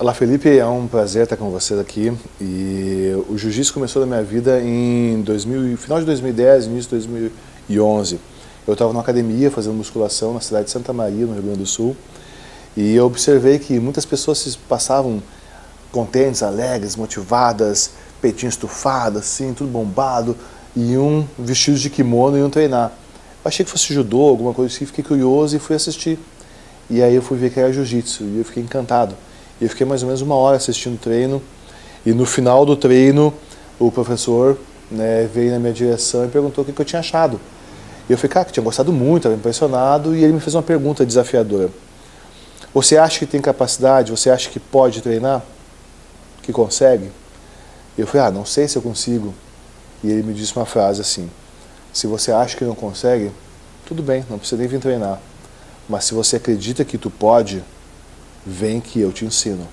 Olá, Felipe, é um prazer estar com vocês aqui. E o jiu-jitsu começou na minha vida em final de 2010, início de 2011. Eu estava numa academia fazendo musculação na cidade de Santa Maria, no Rio Grande do Sul, e eu observei que muitas pessoas se passavam contentes, alegres, motivadas, peitinho estufado, assim, tudo bombado, e iam vestidos de kimono e iam treinar. Eu achei que fosse judô, alguma coisa assim, fiquei curioso e fui assistir. E aí eu fui ver que era jiu-jitsu e eu fiquei encantado. E eu fiquei mais ou menos 1 hora assistindo o treino, e no final do treino o professor, né, veio na minha direção e perguntou o que eu tinha achado. E eu falei, cara, que tinha gostado muito, estava impressionado, e ele me fez uma pergunta desafiadora. Você acha que tem capacidade? Você acha que pode treinar? Que consegue? E eu falei, não sei se eu consigo. E ele me disse uma frase assim, se você acha que não consegue, tudo bem, não precisa nem vir treinar. Mas se você acredita que tu pode, vem que eu te ensino.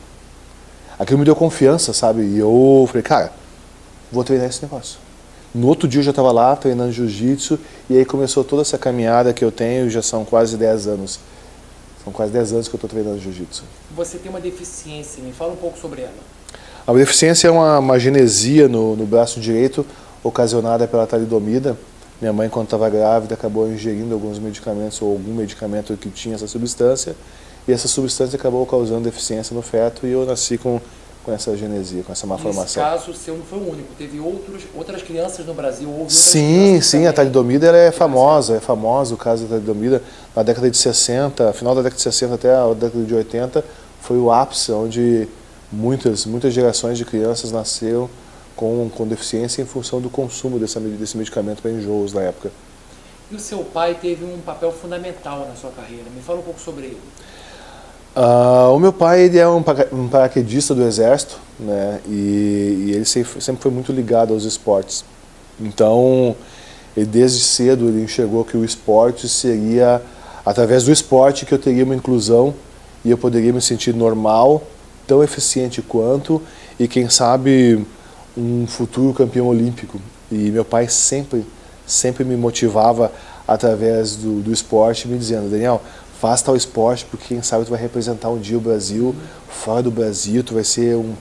Aquilo me deu confiança, sabe? E eu falei, cara, vou treinar esse negócio. No outro dia eu já estava lá treinando jiu-jitsu e aí começou toda essa caminhada que eu tenho, já são quase 10 anos. São quase 10 anos que eu estou treinando jiu-jitsu. Você tem uma deficiência, me fala um pouco sobre ela. A deficiência é uma genesia no braço direito, ocasionada pela talidomida. Minha mãe, quando estava grávida, acabou ingerindo alguns medicamentos ou algum medicamento que tinha essa substância. E essa substância acabou causando deficiência no feto e eu nasci com essa genesia, com essa malformação. Nesse caso, o seu não foi o único. Teve outras crianças no Brasil, houve outras Sim, crianças também. a talidomida ela é famosa o caso da talidomida. Na década de 60, final da década de 60 até a década de 80, foi o ápice onde muitas gerações de crianças nasceram com deficiência em função do consumo desse medicamento para enjoos na época. E o seu pai teve um papel fundamental na sua carreira. Me fala um pouco sobre ele. O meu pai ele é um paraquedista do Exército, né, e ele sempre foi muito ligado aos esportes. Então, ele desde cedo ele enxergou que o esporte seria, através do esporte, que eu teria uma inclusão e eu poderia me sentir normal, tão eficiente quanto, e quem sabe um futuro campeão olímpico. E meu pai sempre me motivava através do esporte, me dizendo, Daniel, faz tal esporte porque quem sabe tu vai representar um dia o Brasil, fora do Brasil, tu vai ser um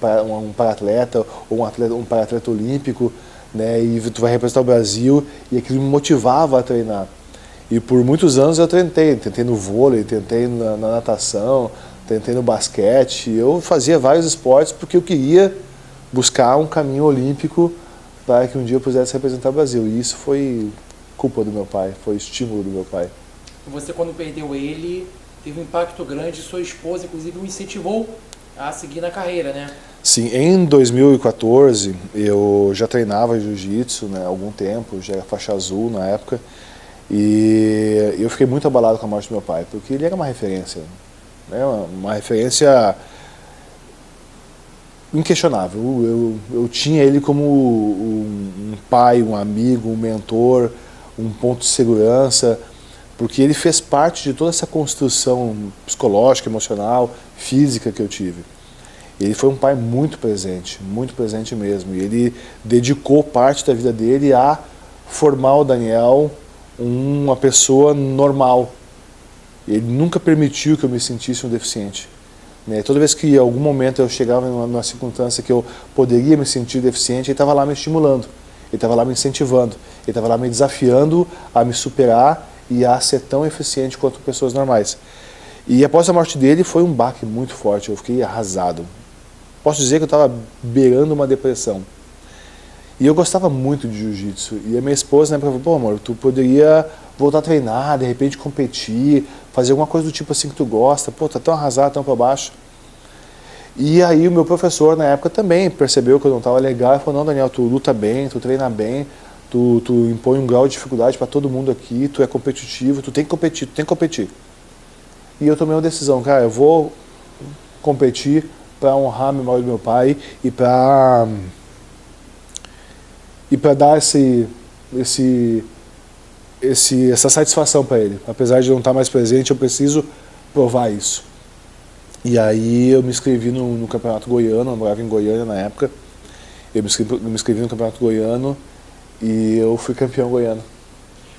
para-atleta ou um para-atleta olímpico, né, e tu vai representar o Brasil, e aquilo me motivava a treinar. E por muitos anos eu tentei no vôlei, tentei na natação, tentei no basquete, eu fazia vários esportes porque eu queria buscar um caminho olímpico para que um dia eu pudesse representar o Brasil. E isso foi culpa do meu pai, foi estímulo do meu pai. Você, quando perdeu ele, teve um impacto grande, sua esposa, inclusive, o incentivou a seguir na carreira, né? Sim, em 2014 eu já treinava jiu-jitsu, né, há algum tempo, já era faixa azul na época, e eu fiquei muito abalado com a morte do meu pai, porque ele era uma referência, né, uma referência inquestionável. Eu tinha ele como um pai, um amigo, um mentor, um ponto de segurança, porque ele fez parte de toda essa construção psicológica, emocional, física que eu tive. Ele foi um pai muito presente mesmo, e ele dedicou parte da vida dele a formar o Daniel uma pessoa normal. Ele nunca permitiu que eu me sentisse um deficiente. Toda vez que em algum momento eu chegava numa circunstância que eu poderia me sentir deficiente, ele estava lá me estimulando, ele estava lá me incentivando, ele estava lá me desafiando a me superar e a ser tão eficiente quanto pessoas normais. E após a morte dele foi um baque muito forte, eu fiquei arrasado. Posso dizer que eu estava beirando uma depressão. E eu gostava muito de jiu-jitsu. E a minha esposa na época falou, pô amor, tu poderia voltar a treinar, de repente competir, fazer alguma coisa do tipo assim que tu gosta, pô, tá tão arrasado, tão para baixo. E aí o meu professor na época também percebeu que eu não estava legal e falou, não Daniel, tu luta bem, tu treina bem, tu impõe um grau de dificuldade para todo mundo aqui, tu é competitivo, tu tem que competir. E eu tomei uma decisão, cara, eu vou competir para honrar a memória do meu pai e para dar essa satisfação para ele. Apesar de não estar mais presente, eu preciso provar isso. E aí eu me inscrevi no Campeonato Goiano, eu morava em Goiânia na época, eu me inscrevi no Campeonato Goiano e eu fui campeão goiano.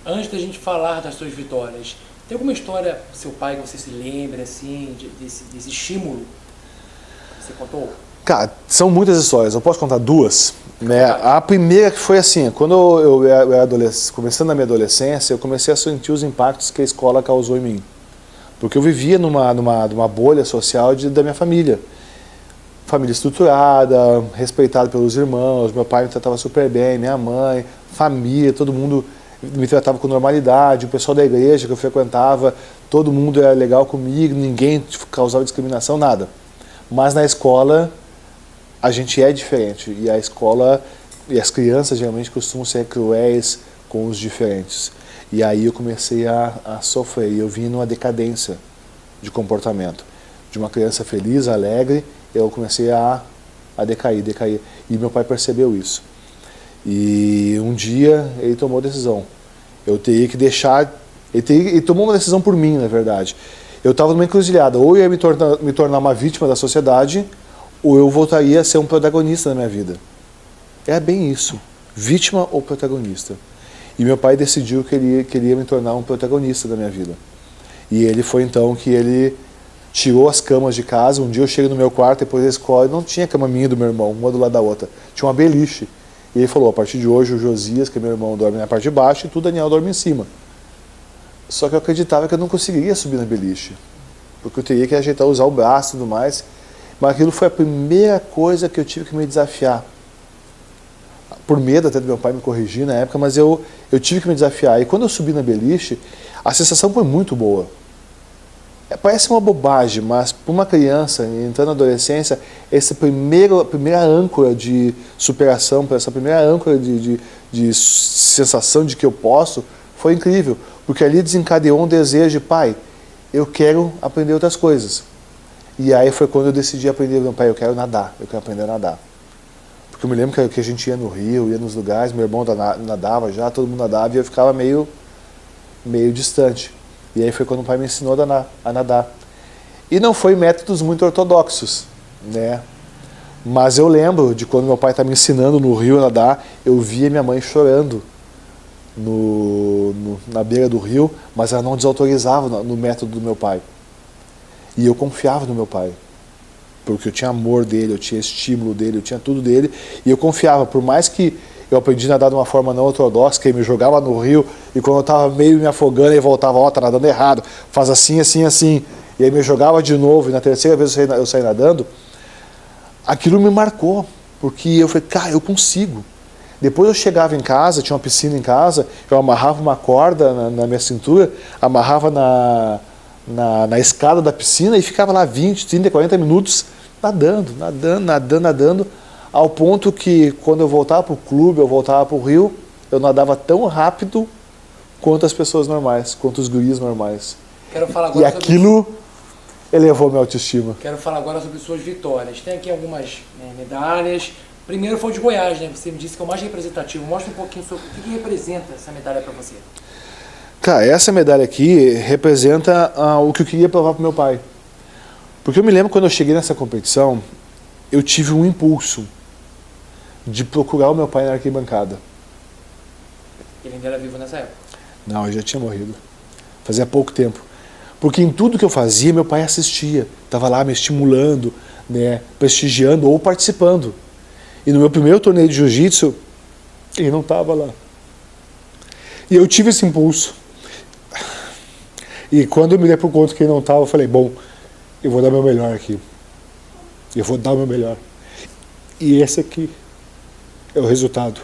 Antes da gente falar das suas vitórias, tem alguma história do seu pai que você se lembre, assim, desse estímulo? você contou? Cara, são muitas histórias, eu posso contar duas. Né? A primeira que foi assim, quando eu era adolescente, começando a minha adolescência, eu comecei a sentir os impactos que a escola causou em mim. Porque eu vivia numa bolha social da minha família. Família estruturada, respeitada pelos irmãos, meu pai me tratava super bem, minha mãe, família, todo mundo me tratava com normalidade, o pessoal da igreja que eu frequentava, todo mundo era legal comigo, ninguém causava discriminação, nada. Mas na escola a gente é diferente e a escola e as crianças geralmente costumam ser cruéis com os diferentes. E aí eu comecei a sofrer e eu vim numa decadência de comportamento. De uma criança feliz, alegre, eu comecei a decair. E meu pai percebeu isso. E um dia ele tomou a decisão. Eu teria que deixar... Ele tomou uma decisão por mim, na verdade. Eu estava numa encruzilhada. Ou eu ia me tornar uma vítima da sociedade, ou eu voltaria a ser um protagonista da minha vida. É bem isso. Vítima ou protagonista. E meu pai decidiu que ele queria me tornar um protagonista da minha vida. E ele foi então que ele tirou as camas de casa. Um dia eu cheguei no meu quarto, depois da escola, e não tinha a cama minha e do meu irmão, uma do lado da outra. Tinha uma beliche. E ele falou, a partir de hoje o Josias, que é meu irmão, dorme na parte de baixo e tu, Daniel, dorme em cima. Só que eu acreditava que eu não conseguiria subir na beliche. Porque eu teria que ajeitar, usar o braço e tudo mais. Mas aquilo foi a primeira coisa que eu tive que me desafiar. Por medo até do meu pai me corrigir na época, mas eu tive que me desafiar. E quando eu subi na beliche, a sensação foi muito boa. Parece uma bobagem, mas para uma criança entrando na adolescência, essa primeira âncora de superação, essa primeira âncora de sensação de que eu posso, foi incrível. Porque ali desencadeou um desejo de, pai, eu quero aprender outras coisas. E aí foi quando eu decidi aprender, meu pai, eu quero nadar, eu quero aprender a nadar. Porque eu me lembro que a gente ia no rio, ia nos lugares, meu irmão nadava já, todo mundo nadava e eu ficava meio distante. E aí foi quando o pai me ensinou a nadar. E não foi métodos muito ortodoxos, né? Mas eu lembro de quando meu pai estava me ensinando no rio a nadar, eu via minha mãe chorando na beira do rio, mas ela não desautorizava no método do meu pai. E eu confiava no meu pai. Porque eu tinha amor dele, eu tinha estímulo dele, eu tinha tudo dele, e eu confiava, por mais que eu aprendi a nadar de uma forma não ortodoxa, que ele me jogava no rio, e quando eu estava meio me afogando, ele voltava, ó, tá nadando errado, faz assim, assim, assim, e aí me jogava de novo, e na terceira vez eu saí nadando, aquilo me marcou, porque eu falei, cara, eu consigo. Depois eu chegava em casa, tinha uma piscina em casa, eu amarrava uma corda na minha cintura, amarrava na escada da piscina e ficava lá 20, 30, 40 minutos nadando, ao ponto que quando eu voltava para o clube, eu voltava para o rio, eu nadava tão rápido quanto as pessoas normais, quanto os guris normais. Quero falar agora e aquilo elevou minha autoestima. Quero falar agora sobre suas vitórias. Tem aqui algumas medalhas. Primeiro foi de Goiás, né? Você me disse que é o mais representativo. Mostra um pouquinho sobre o que representa essa medalha para você. Cara, essa medalha aqui representa o que eu queria provar para meu pai. Porque eu me lembro quando eu cheguei nessa competição, eu tive um impulso de procurar o meu pai na arquibancada. Ele ainda era vivo nessa época? Não, ele já tinha morrido. Fazia pouco tempo. Porque em tudo que eu fazia, meu pai assistia. Estava lá me estimulando, né, prestigiando ou participando. E no meu primeiro torneio de jiu-jitsu, ele não estava lá. E eu tive esse impulso. E quando eu me dei por conta que ele não estava, eu falei, bom, eu vou dar meu melhor aqui. Eu vou dar o meu melhor. E esse aqui é o resultado.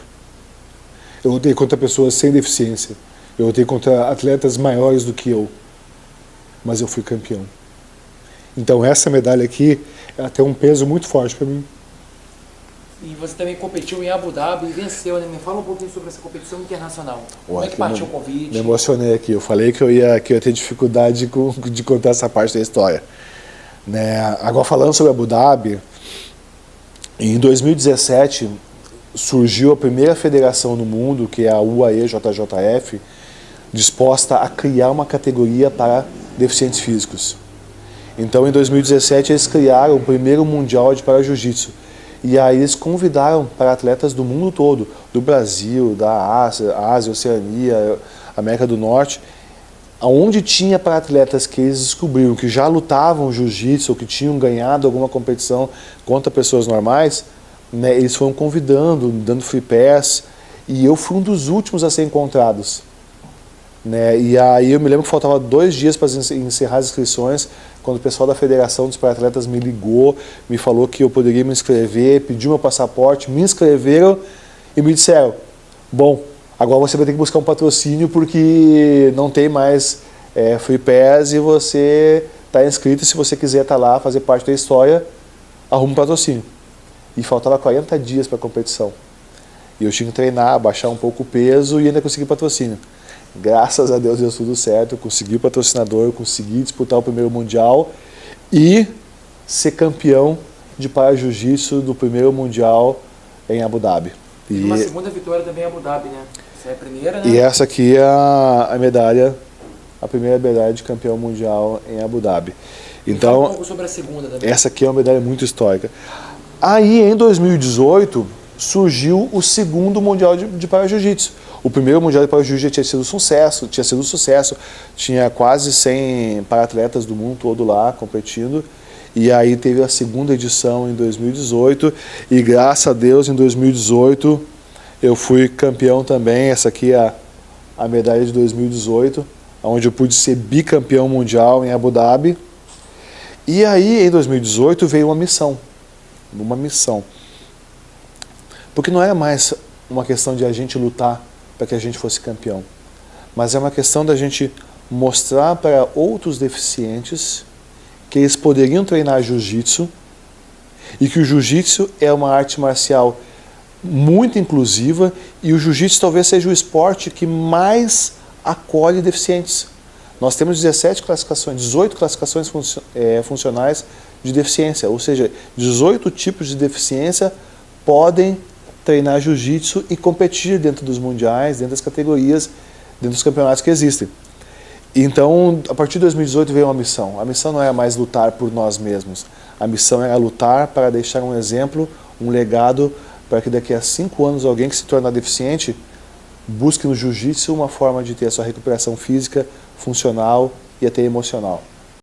Eu lutei contra pessoas sem deficiência. Eu lutei contra atletas maiores do que eu. Mas eu fui campeão. Então essa medalha aqui, ela tem um peso muito forte para mim. E você também competiu em Abu Dhabi e venceu, né? Me fala um pouquinho sobre essa competição internacional. Como é que partiu o convite? Me emocionei aqui. Eu falei que eu ia ter dificuldade de contar essa parte da história. Né? Agora, falando sobre Abu Dhabi, em 2017 surgiu a primeira federação no mundo, que é a UAE-JJF, disposta a criar uma categoria para deficientes físicos. Então, em 2017, eles criaram o primeiro mundial de para-jiu-jitsu. E aí eles convidaram para atletas do mundo todo, do Brasil, da Ásia, Oceania, América do Norte, onde tinha para atletas que eles descobriram que já lutavam jiu-jitsu ou que tinham ganhado alguma competição contra pessoas normais, né, eles foram convidando, dando free pass, e eu fui um dos últimos a ser encontrados. Né? E aí eu me lembro que faltava 2 dias para encerrar as inscrições, quando o pessoal da Federação dos Para-Atletas me ligou, me falou que eu poderia me inscrever, pediu meu passaporte, me inscreveram e me disseram, bom, agora você vai ter que buscar um patrocínio porque não tem mais free pass e você está inscrito, se você quiser estar lá, fazer parte da história, arruma um patrocínio. E faltava 40 dias para a competição. E eu tinha que treinar, baixar um pouco o peso e ainda conseguir patrocínio. Graças a Deus deu tudo certo, eu consegui o patrocinador, eu consegui disputar o primeiro mundial e ser campeão de para-jiu-jitsu do primeiro mundial em Abu Dhabi. E uma segunda vitória também em Abu Dhabi, né? Essa é a primeira, né? E essa aqui é a medalha, a primeira medalha de campeão mundial em Abu Dhabi. Então, fala um pouco sobre a segunda também. Essa aqui é uma medalha muito histórica. Aí, em 2018, surgiu o segundo mundial de para-jiu-jitsu. O primeiro mundial de para-jiu-jitsu tinha sido um sucesso, tinha quase 100 para-atletas do mundo todo lá competindo. E aí teve a segunda edição em 2018 e graças a Deus em 2018 eu fui campeão também. Essa aqui é a medalha de 2018, onde eu pude ser bicampeão mundial em Abu Dhabi. E aí em 2018 veio uma missão. Porque não era mais uma questão de a gente lutar para que a gente fosse campeão, mas é uma questão da gente mostrar para outros deficientes que eles poderiam treinar jiu-jitsu e que o jiu-jitsu é uma arte marcial muito inclusiva e o jiu-jitsu talvez seja o esporte que mais acolhe deficientes. Nós temos 18 classificações funcionais de deficiência, ou seja, 18 tipos de deficiência podem treinar jiu-jitsu e competir dentro dos mundiais, dentro das categorias, dentro dos campeonatos que existem. Então, a partir de 2018 veio uma missão. A missão não é mais lutar por nós mesmos. A missão era lutar para deixar um exemplo, um legado, para que daqui a 5 anos alguém que se tornar deficiente busque no jiu-jitsu uma forma de ter a sua recuperação física, funcional e até emocional.